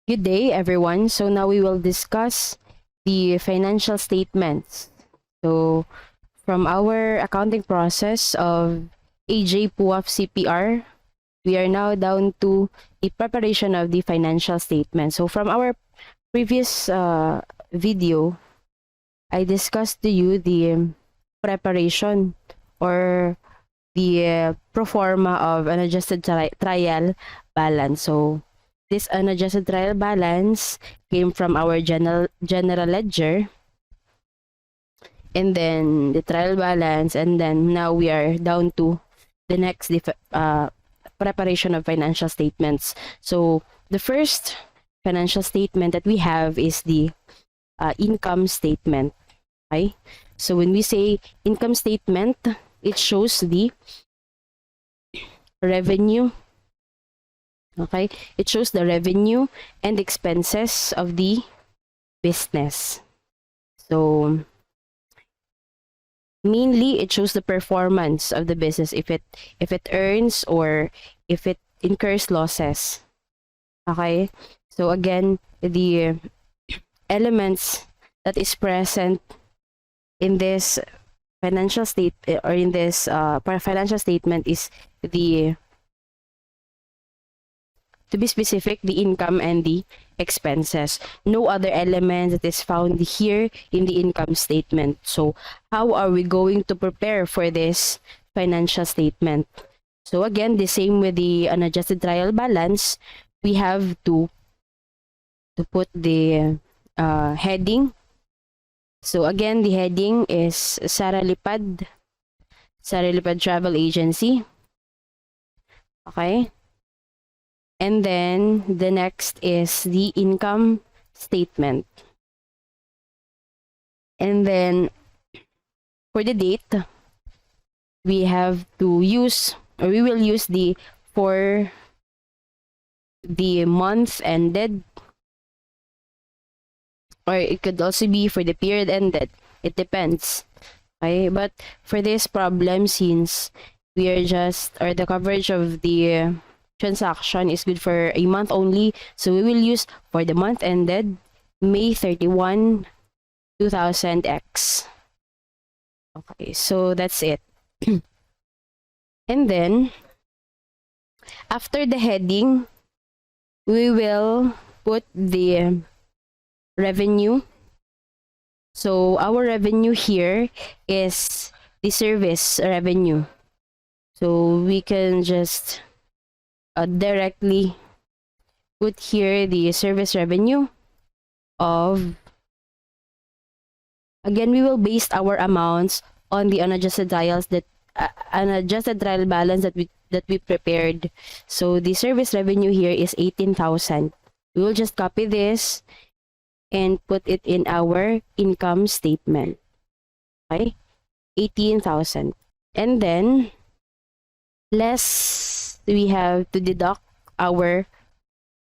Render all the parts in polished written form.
Good day, everyone. So now we will discuss the financial statements. So from our accounting process of AJ PUAF CPR, we are now down to the preparation of the financial statement. So from our previous video, I discussed to you the preparation or the pro forma of an adjusted trial balance. So this unadjusted trial balance came from our general ledger, and then the trial balance, and then now we are down to the next preparation of financial statements. So the first financial statement that we have is the income statement. Okay, so when we say income statement, it shows the revenue. Okay, it shows the revenue and expenses of the business. So mainly it shows the performance of the business, if it earns or if it incurs losses. Okay, so again, the elements that is present in this financial state or in this financial statement is the, to be specific, the income and the expenses. No other element that is found here in the income statement. So how are we going to prepare for this financial statement? So again, the same with the unadjusted trial balance, we have to put the heading. So again, the heading is Sara Lipad Travel Agency. Okay. And then the next is the income statement. And then for the date, we have to use, or we will use the for the month ended, or it could also be for the period ended. It depends. Okay, but for this problem, since we are just, or the coverage of the transaction is good for a month only, so we will use for the month ended May 31, 2000X. Okay, so that's it. And then after the heading, we will put the revenue. So our revenue here is the service revenue. So we can just directly put here the service revenue of, again, we will base our amounts on the unadjusted trials that unadjusted trial balance that we prepared. So the service revenue here is 18,000. We will just copy this and put it in our income statement. Okay, 18,000. And then less, we have to deduct our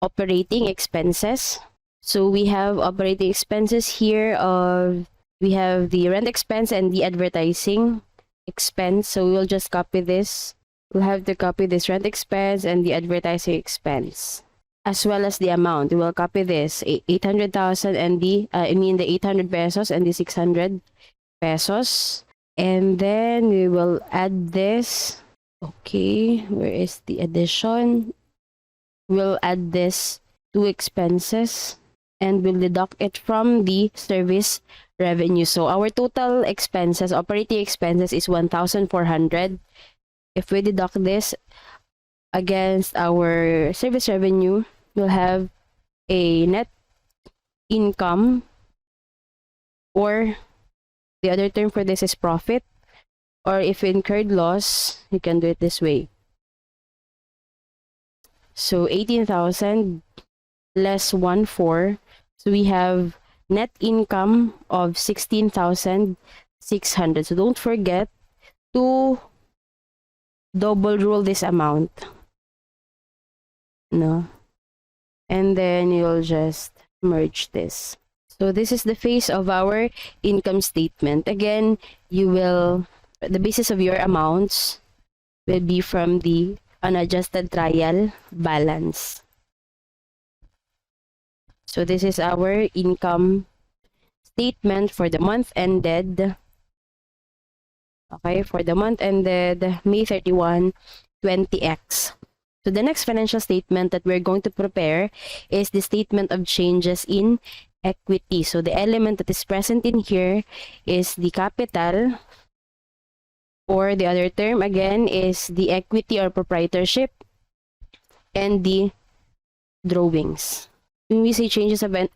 operating expenses. So we have operating expenses here of, we have the rent expense and the advertising expense. So we'll just copy this. We'll have to copy this rent expense and the advertising expense, as well as the amount. We will copy this 800,000 and the the 800 pesos and the 600 pesos. And then we will add this. Okay, where is the addition? We'll add this to expenses and we'll deduct it from the service revenue. So our total expenses, operating expenses, is 1,400. If we deduct this against our service revenue, we'll have a net income, or the other term for this is profit, or if we incurred loss, you can do it this way. So 18,000 less 1,400. So we have net income of 16,600. So don't forget to double rule this amount. No. And then you'll just merge this. So this is the face of our income statement. Again, you will, the basis of your amounts will be from the unadjusted trial balance. So this is our income statement for the month ended. Okay, for the month ended May 31, 20X. So the next financial statement that we're going to prepare is the statement of changes in equity. So the element that is present in here is the capital, or the other term again is the equity or proprietorship, and the drawings. When we say changes in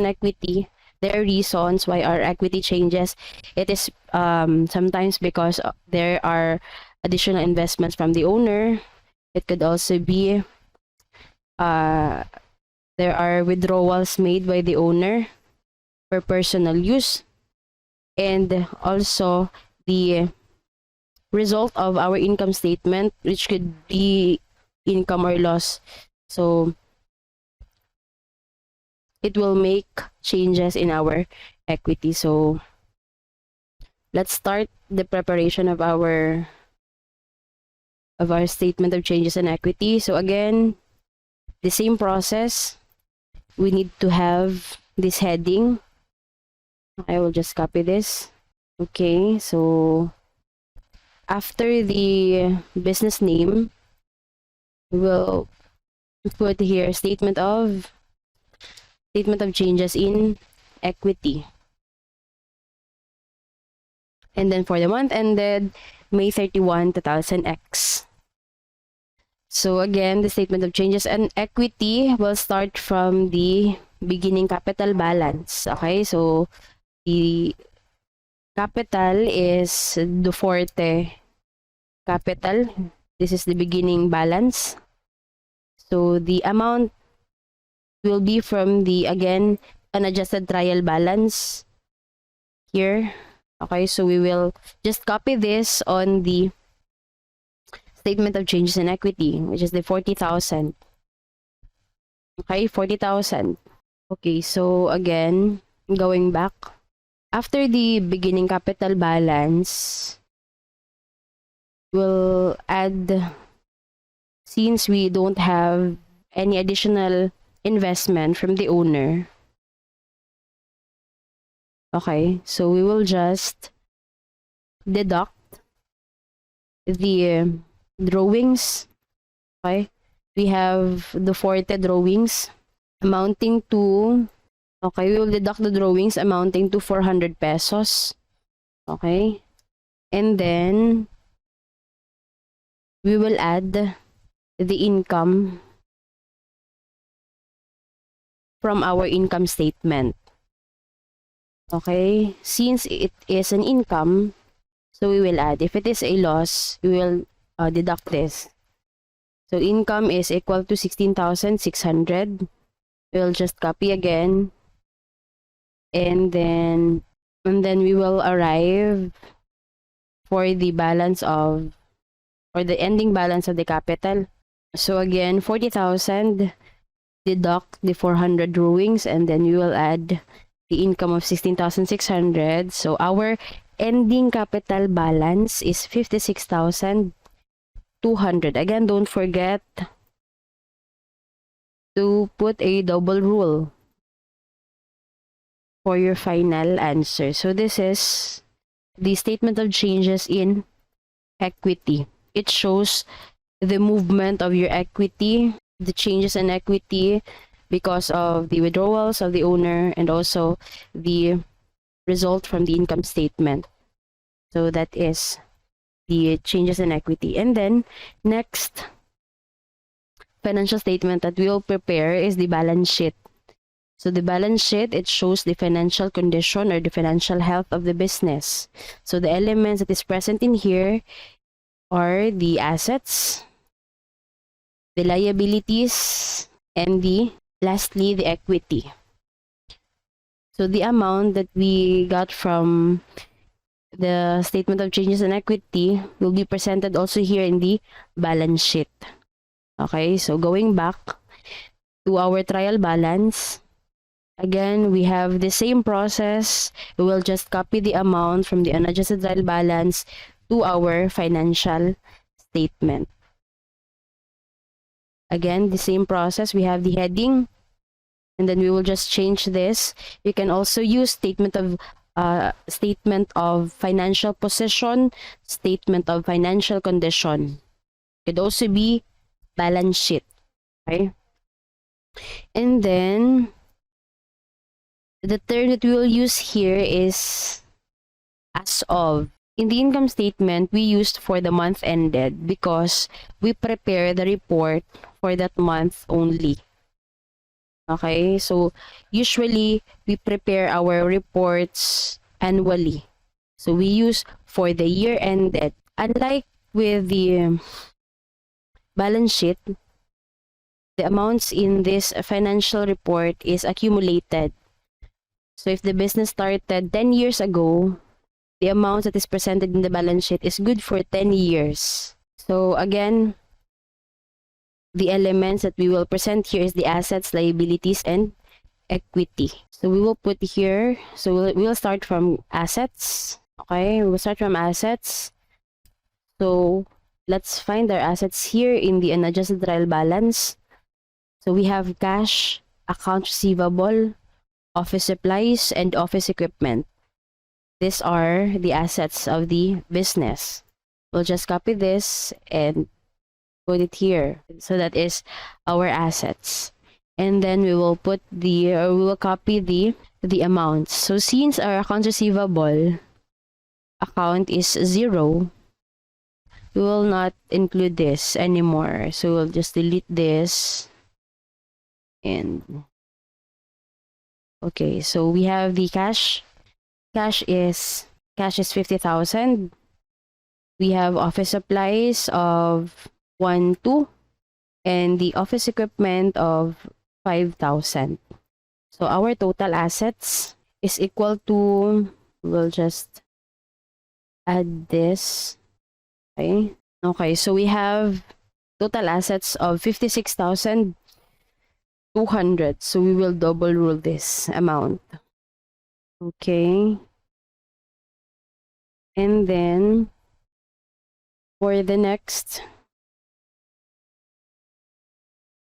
equity, there are reasons why our equity changes. It is sometimes because there are additional investments from the owner. It could also be there are withdrawals made by the owner for personal use, and also the result of our income statement, which could be income or loss. So it will make changes in our equity. So let's start the preparation of our statement of changes in equity. So again, the same process. We need to have this heading. I will just copy this. Okay, so after the business name, we'll put here statement of changes in equity. And then for the month ended May 31, 2000X. So again, the statement of changes in equity will start from the beginning capital balance. Okay, so the capital is the forte capital. This is the beginning balance. So the amount will be from the, again, unadjusted trial balance here. Okay, so we will just copy this on the statement of changes in equity, which is the 40,000. Okay, 40,000. Okay, so again, going back, after the beginning capital balance, we'll add, since we don't have any additional investment from the owner. Okay, so we will just deduct the drawings. Okay, we have the forte drawings amounting to, okay, we will deduct the drawings amounting to 400 pesos. Okay, and then we will add the income from our income statement. Okay, since it is an income, so we will add. If it is a loss, we will deduct this. So income is equal to 16,600. We'll just copy again, and then we will arrive for the balance of, or the ending balance of the capital. So again, 40,000, deduct the 400 drawings, and then we will add the income of 16,600. So our ending capital balance is 56,200. Again, don't forget to put a double rule for your final answer. So this is the statement of changes in equity. It shows the movement of your equity, the changes in equity because of the withdrawals of the owner, and also the result from the income statement. So that is the changes in equity. And then next financial statement that we will prepare is the balance sheet. So the balance sheet, it shows the financial condition or the financial health of the business. So the elements that is present in here are the assets, the liabilities, and lastly, the equity. So the amount that we got from the statement of changes in equity will be presented also here in the balance sheet. Okay, so going back to our trial balance, again, we have the same process. We will just copy the amount from the unadjusted trial balance to our financial statement. Again, the same process. We have the heading, And then we will just change this. You can also use statement of financial position, statement of financial condition. Could also be balance sheet. Okay. And then the term that we will use here is as of. In the income statement, we used for the month ended because we prepare the report for that month only. Okay, so usually we prepare our reports annually. So we use for the year ended. Unlike with the balance sheet, the amounts in this financial report is accumulated. So if the business started 10 years ago, the amount that is presented in the balance sheet is good for 10 years. So again, the elements that we will present here is the assets, liabilities, and equity. So we will put here, so we'll start from assets. Okay, we'll start from assets. So let's find our assets here in the unadjusted trial balance. So we have cash, accounts receivable, office supplies, and office equipment. These are the assets of the business. We'll just copy this and put it here. So that is our assets. And then we will put we will copy the amounts. So since our accounts receivable account is 0, we will not include this anymore. So we'll just delete this. And okay, so we have the cash. Cash is 50,000. We have office supplies of 2, and the office equipment of 5,000. So our total assets is equal to, we'll just add this. Okay. Okay, so we have total assets of 56,200. So we will double rule this amount. Okay. And then for the next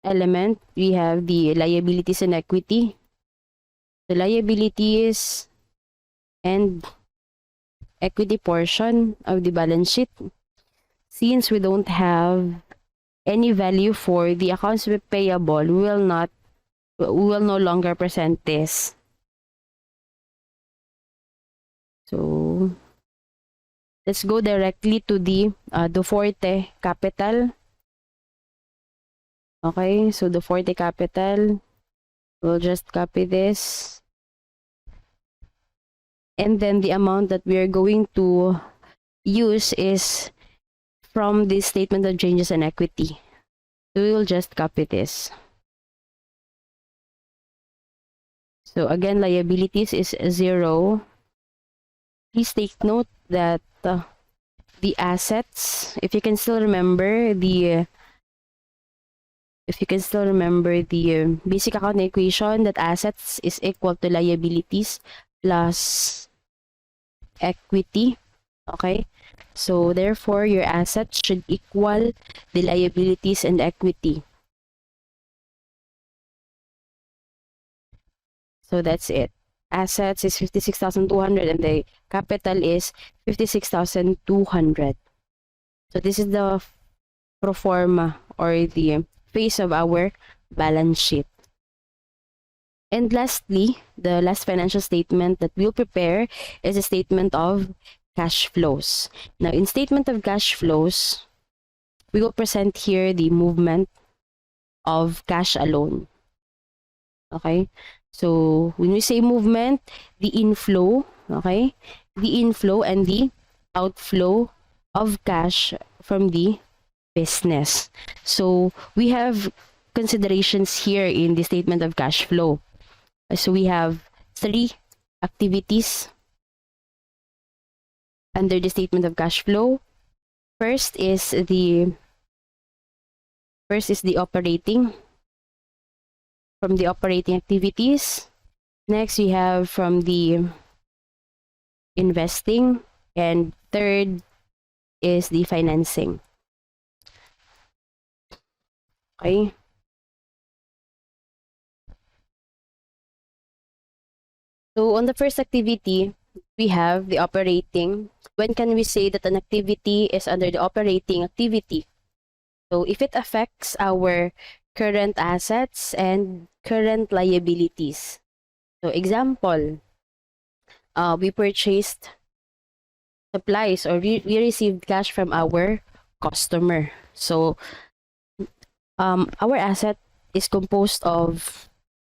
element, we have the liabilities and equity. The liabilities and equity portion of the balance sheet. Since we don't have any value for the accounts payable, we will no longer present this. So let's go directly to the Forte capital. Okay, so the Forte capital, we'll just copy this. And then the amount that we are going to use is from the statement of changes in equity. So we will just copy this. So again, liabilities is 0. Please take note that the assets, if you can still remember the basic accounting equation, that assets is equal to liabilities plus equity. Okay, so therefore your assets should equal the liabilities and equity. So that's it. Assets is 56,200 and the capital is 56,200. So this is the pro forma or the face of our balance sheet. And lastly, the last financial statement that we'll prepare is a statement of cash flows. Now, in statement of cash flows, we will present here the movement of cash alone. Okay? So, when we say movement, the inflow, okay? The inflow and the outflow of cash from the business. So, we have considerations here in the statement of cash flow. So, we have 3 activities under the statement of cash flow. First is the operating, from the operating activities. Next, we have from the investing, and third is the financing. Okay. So on the first activity, we have the operating. When can we say that an activity is under the operating activity? So if it affects our current assets and current liabilities. So example, we purchased supplies or we received cash from our customer. So our asset is composed of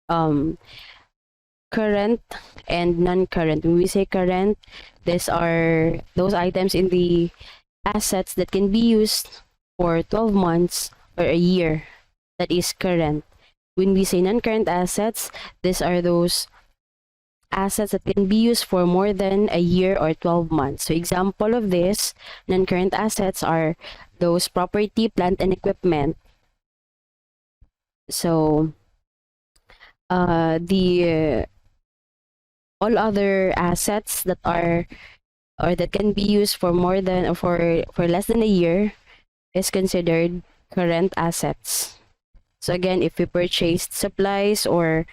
um, current and non-current. When we say current, these are those items in the assets that can be used for 12 months or a year. That is current. When we say non-current assets, these are those assets that can be used for more than a year or 12 months. So example of this, non-current assets are those property, plant, and equipment. So the all other assets that are or that can be used for more than or for less than a year is considered current assets. So again, if we purchased supplies or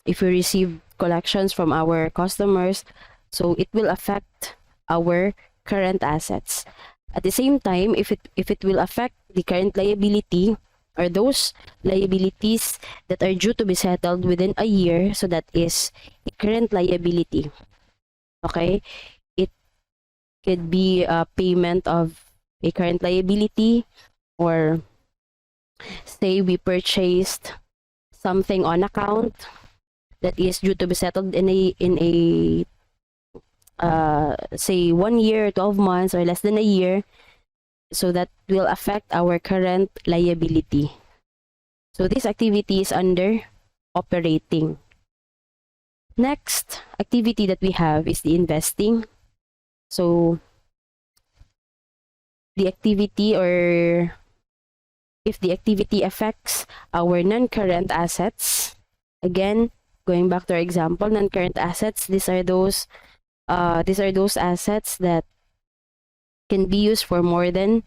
if we receive collections from our customers, so it will affect our current assets. At the same time, if it will affect the current liability or those liabilities that are due to be settled within a year, so that is a current liability. Okay, it could be a payment of a current liability, or say we purchased something on account that is due to be settled in a say 1 year, 12 months, or less than a year, so that will affect our current liability. So this activity is under operating. Next activity that we have is the investing. So the activity, or if the activity affects our non-current assets, again, going back to our example, non-current assets, these are those assets that can be used for more than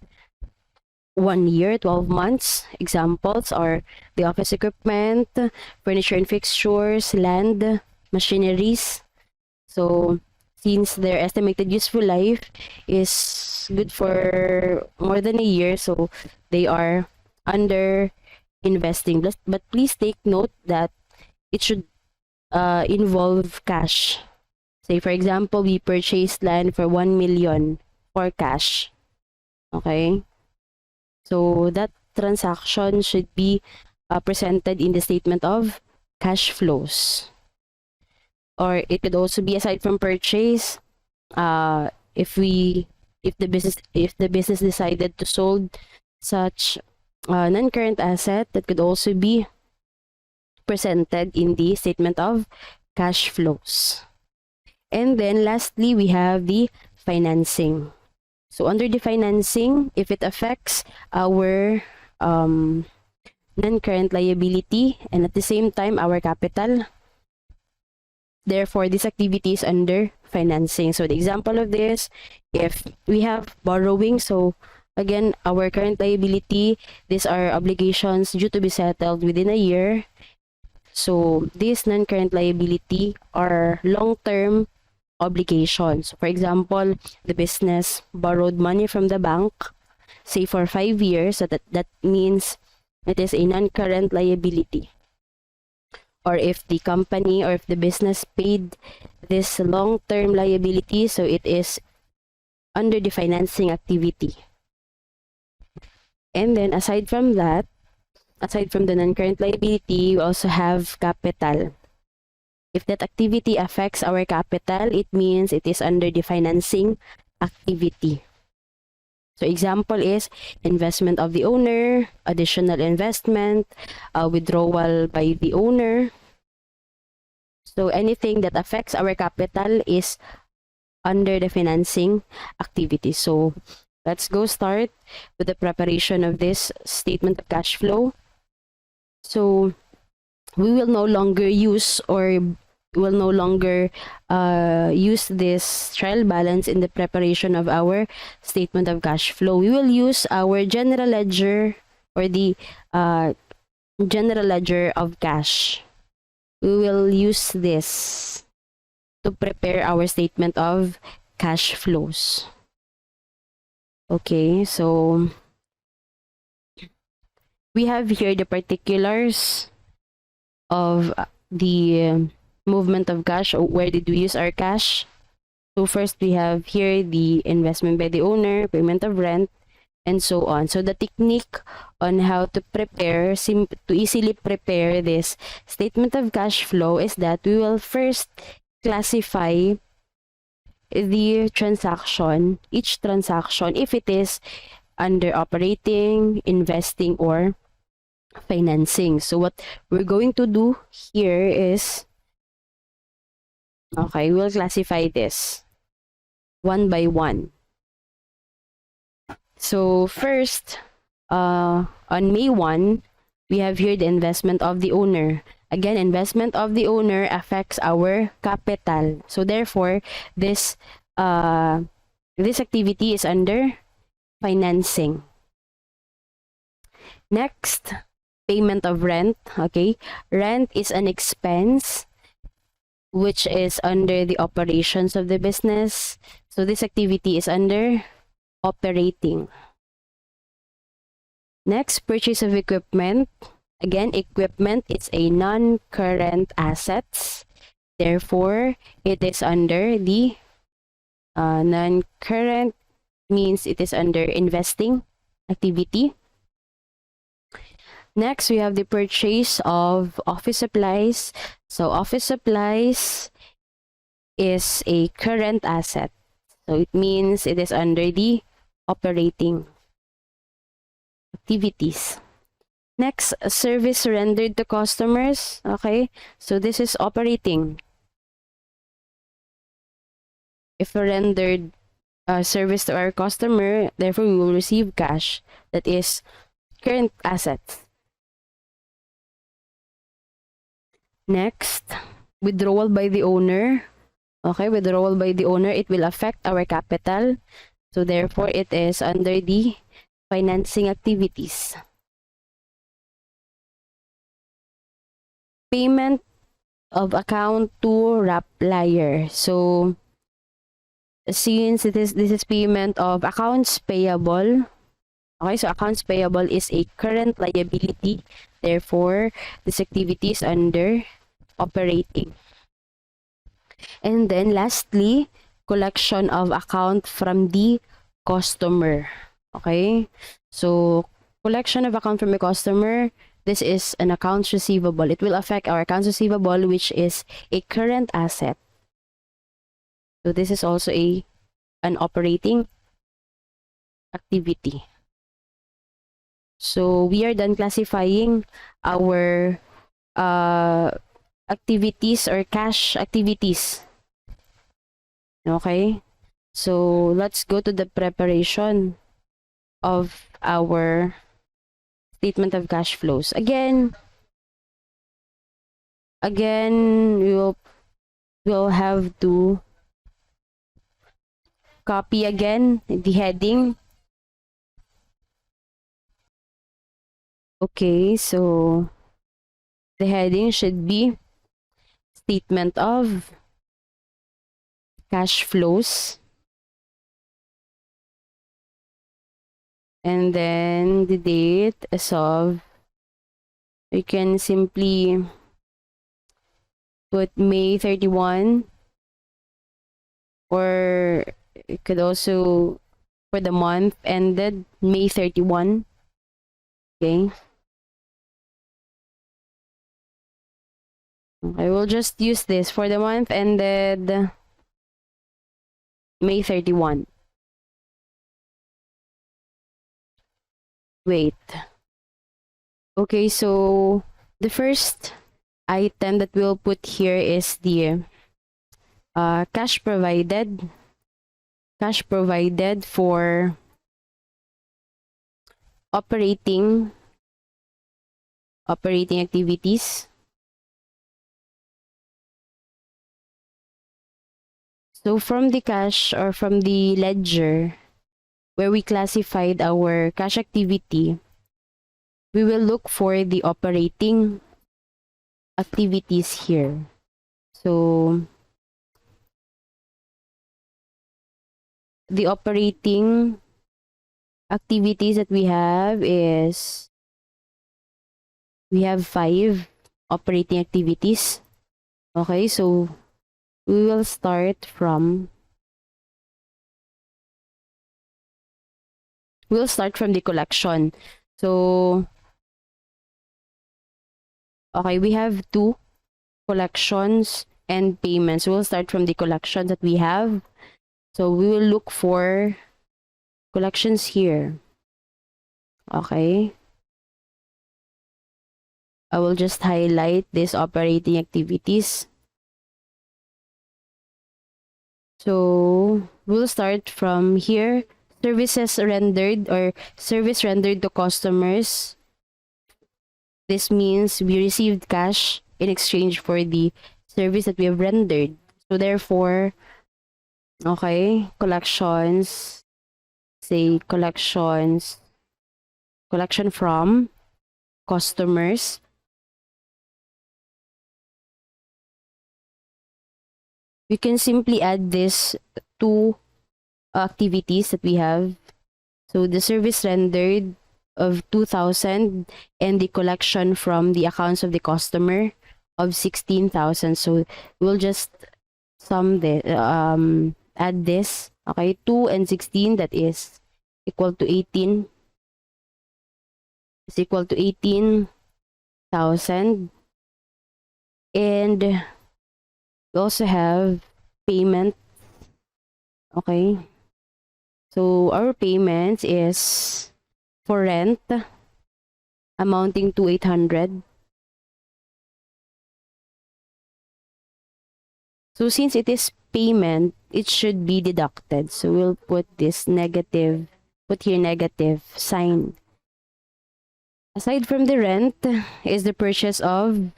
1 year, 12 months. Examples are the office equipment, furniture and fixtures, land, machineries. So since their estimated useful life is good for more than a year, so they are under investing. But please take note that it should involve cash. Say for example, we purchased land for 1 million for cash. Okay? So that transaction should be presented in the statement of cash flows. Or it could also be, aside from purchase, if the business decided to sold such non-current asset, that could also be presented in the statement of cash flows. And then lastly, we have the financing. So under the financing, if it affects our non-current liability and at the same time our capital, therefore this activity is under financing. So the example of this, if we have borrowing, so again, our current liability, these are obligations due to be settled within a year. So these non-current liability are long-term obligations. For example, the business borrowed money from the bank, say for 5 years, so that means it is a non-current liability. Or if the company or if the business paid this long-term liability, so it is under the financing activity. And then aside from that, aside from the non-current liability, we also have capital. If that activity affects our capital, it means it is under the financing activity. So example is investment of the owner, additional investment, withdrawal by the owner. So anything that affects our capital is under the financing activity. So let's go start with the preparation of this statement of cash flow. So we will no longer use this trial balance in the preparation of our statement of cash flow. We will use our general ledger, or the general ledger of cash. We will use this. to prepare our statement of cash flows. Okay, so we have here the particulars of the movement of cash, or where did we use our cash. So first we have here the investment by the owner, payment of rent, and so on. So the technique on how to prepare, to easily prepare this statement of cash flow is that we will first classify the transaction, each transaction, if it is under operating, investing, or financing. So what we're going to do here is, okay, we'll classify this one by one. So first, on May 1, we have here the investment of the owner. Again, investment of the owner affects our capital. So therefore, this activity is under financing. Next, payment of rent. Okay, rent is an expense which is under the operations of the business. So this activity is under operating. Next, purchase of equipment. Again, equipment is a non-current assets. Therefore, it is under the non-current, means it is under investing activity. Next, we have the purchase of office supplies. So office supplies is a current asset. So it means it is under the operating activities. Next, service rendered to customers. Okay, so this is operating. If we rendered service to our customer, therefore we will receive cash. That is current assets. Next, withdrawal by the owner. Okay, withdrawal by the owner, it will affect our capital. So therefore, it is under the financing activities. Payment of account to supplier. So since this is payment of accounts payable. Okay, so accounts payable is a current liability. Therefore, this activity is under operating. And then lastly, collection of account from the customer. Okay, so collection of account from the customer, this is an accounts receivable. It will affect our accounts receivable, which is a current asset. So this is also an operating activity. So we are done classifying our activities or cash activities. Okay, so let's go to the preparation of our statement of cash flows. Again, we'll have to copy again the heading. Okay, so the heading should be statement of cash flows. And then the date as of, you can simply put May 31, or you could also for the month ended May 31. Okay. I will just use this for the month ended May 31. Wait. Okay, so the first item that we'll put here is the cash provided for operating activities. So from the cash, or from the ledger where we classified our cash activity, we will look for the operating activities here. So the operating activities that we have is, we have 5 operating activities. Okay, so we will start from, the collection. So, okay, we have 2 collections and payments. We'll start from the collection that we have. So we will look for collections here. Okay. I will just highlight these operating activities. So we'll start from here. Services rendered, or service rendered to customers. This means we received cash in exchange for the service that we have rendered. So therefore, okay, collections, say collection from customers. We can simply add this to activities that we have. So the service rendered of 2,000 and the collection from the accounts of the customer of 16,000. So we'll just add this. Okay, 2 and 16, that is equal to 18. Is equal to 18,000. And we also have payment. Okay. So our payments is for rent amounting to 800. So since it is payment, it should be deducted. So we'll put this negative, put here negative sign. Aside from the rent is the purchase of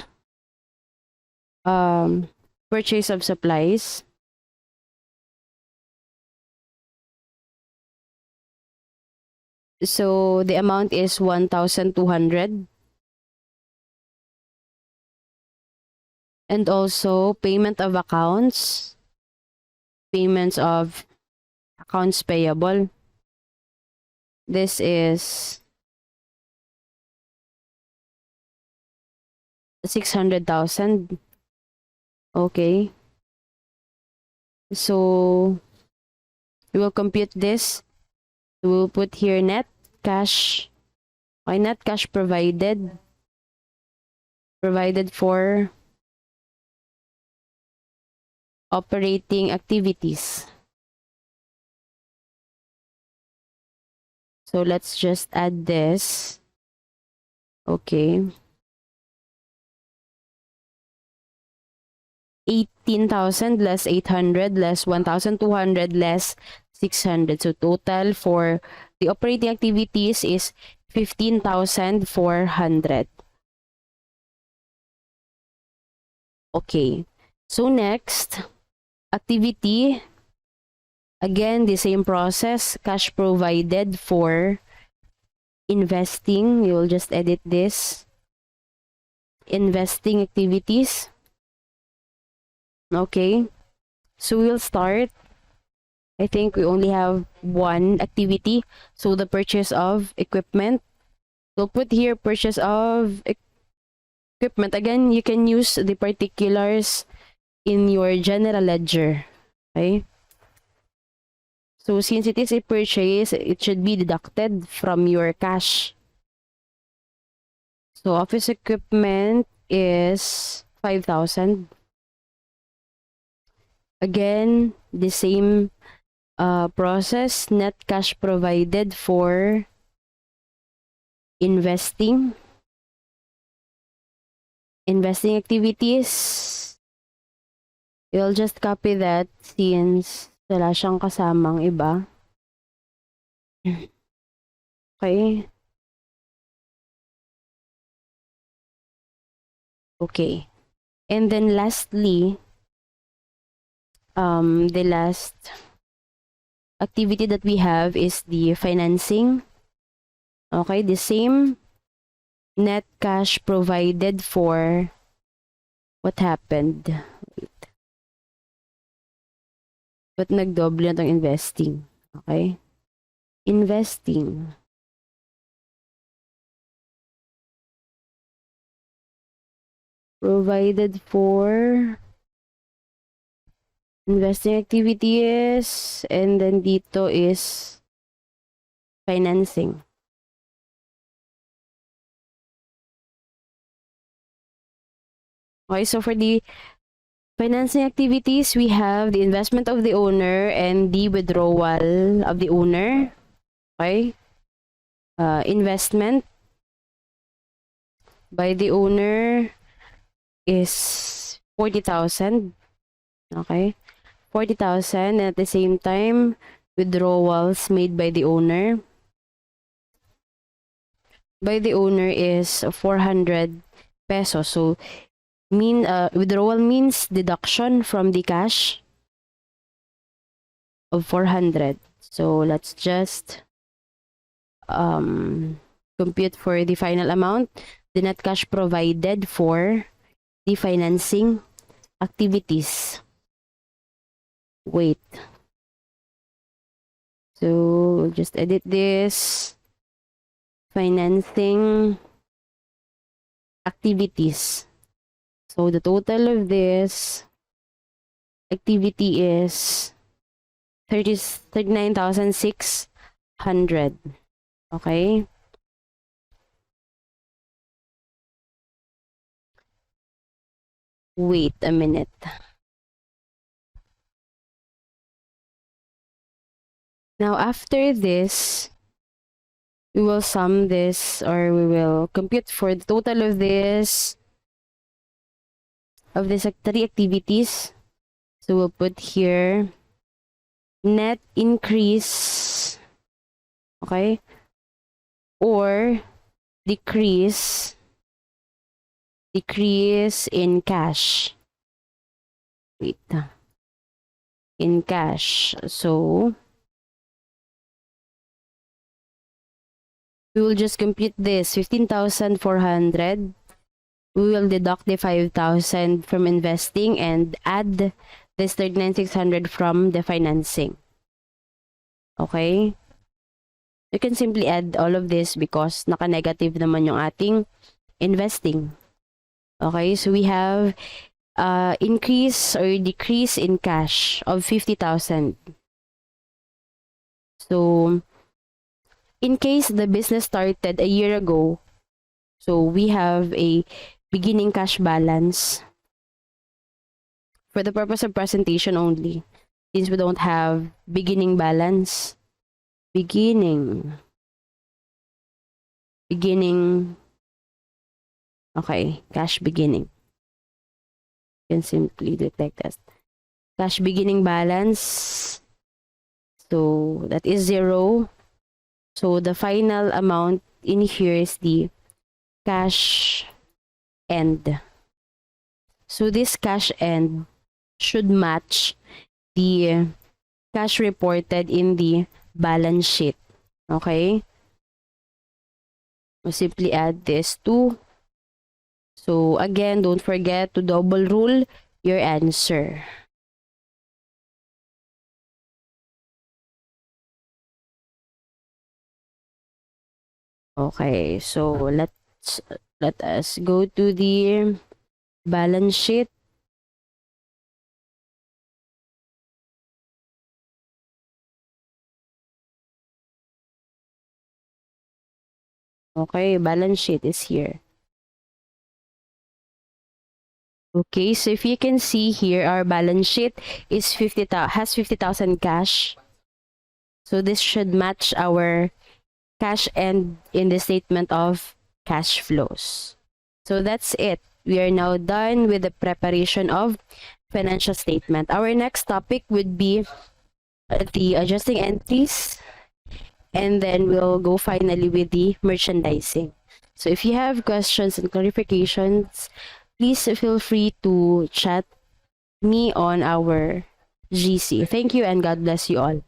supplies. So the amount is 1,200. And also payment of accounts, payments of accounts payable. This is 600,000. Okay. So we will compute this. We'll put here net cash. Okay, net cash provided for operating activities. So let's just add this. Okay. 18,000 less 800 less 1,200 less 600. So total for the operating activities is 15,400. Okay. So next, activity. Again, the same process. Cash provided for investing. You will just edit this. Investing activities. Okay. So we'll start. I think we only have one activity. So the purchase of equipment. We'll put here purchase of equipment. Again, you can use the particulars in your general ledger. Okay. So since it is a purchase, it should be deducted from your cash. So office equipment is 5,000. Again, the same process. Net cash provided for investing activities. You'll just copy that since wala siyang kasamang iba. Okay. Okay. And then lastly, the last activity that we have is the financing. Okay, the same net cash provided for what happened. Wait. But nagdoble na tong investing. Okay? Investing. Provided for investing activities, and then dito is financing. Okay, so for the financing activities, we have the investment of the owner and the withdrawal of the owner. Okay? Investment by the owner is 40,000. Okay? 40,000, and at the same time, withdrawals made by the owner. By the owner is 400 pesos. So, withdrawal means deduction from the cash of 400. So, let's just compute for the final amount. The net cash provided for the financing activities. Wait. So, we'll just edit this. Financing activities. So, the total of this activity is 39,600. Okay? Wait a minute. Now, after this, we will sum this, or we will compute for the total of this, three activities. So, we'll put here net increase, okay, or decrease in cash. Wait. In cash. So, we will just compute this 15,400. We will deduct the 5,000 from investing and add this 39,600 from the financing. Okay? You can simply add all of this because naka-negative naman yung ating investing. Okay? So we have increase or decrease in cash of 50,000. So, in case the business started a year ago, so we have a beginning cash balance for the purpose of presentation only, since we don't have beginning balance. Beginning. Okay, cash beginning. You can simply do it like that. Cash beginning balance. So, that is 0. So, the final amount in here is the cash end. So, this cash end should match the cash reported in the balance sheet. Okay? We'll simply add this 2. So, again, don't forget to double rule your answer. Okay, so let us go to the balance sheet. Okay, balance sheet is here. Okay, so if you can see here, our balance sheet is has 50,000 cash. So this should match our cash end in the statement of cash flows. So that's it. We are now done with the preparation of financial statement. Our next topic would be the adjusting entries, and then we'll go finally with the merchandising. So if you have questions and clarifications, please feel free to chat me on our GC. Thank you and God bless you all.